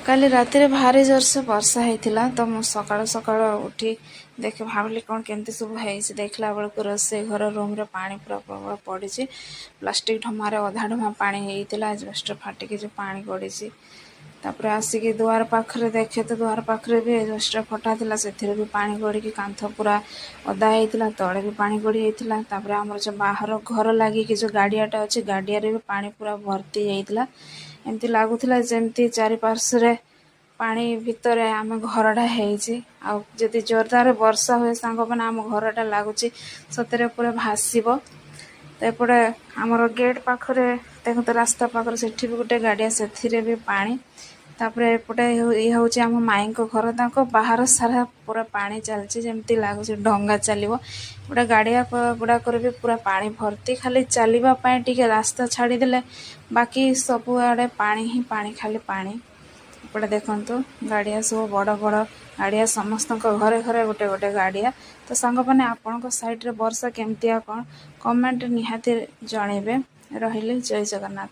काली राति भारी जोर से वर्षा होता तो मु सकाल सकाल उठी देखे भाविली कौन केमती सब है देखला बेलू रोसे घर रूम रे पानी पूरा प्रबल पड़ी प्लास्टिक ढमारे अधा ढमा पानी होता एजबेस्ट फाटिकी जो पानी पड़ी तापर आसिकी दुआर पाखरे देखे तो दुआर पाखरे भी एजबेस्ट फटा था से भी पानी गड़ी कांथ पूरा अदा होता तले भी पानी गड़ी होता तापर आमर जो बाहर घर लगे जो गाड़ियाटा अच्छे गाड़िया भी पानी पूरा भर्ती होता एमती लगुला जमती चारिपार्श्वे पानी भितर आम घरटा होती जोरदार वर्षा हुए सांग मैंने आम घरटा लगुच सतरे पूरा भाषब तो एपटे आमर गेट पाखरे देखो तो रास्ता पाखरे से भी गोटे गाड़िया से भी पानी तापर एपटे ये हूँ आम माई घर तक बाहर सारा पूरा पानी चलती जमती लगुच डंगा चलो गोटे गाड़िया गुड़ाक भी पूरा पानी भर्ती खाली चलवाई टे रास्ता छाड़ीदे बाकी सब आड़े पानी ही पानी खाली पानी एपटे देखु गाड़िया सब बड़ बड़ गाड़िया समस्त घरे घरे गोटे गोटे गाड़िया तो सांग मैंने आपण साइड रे वर्षा केमतिया कौन कमेंट निहाती जनइबे रहिले जय जगन्नाथ।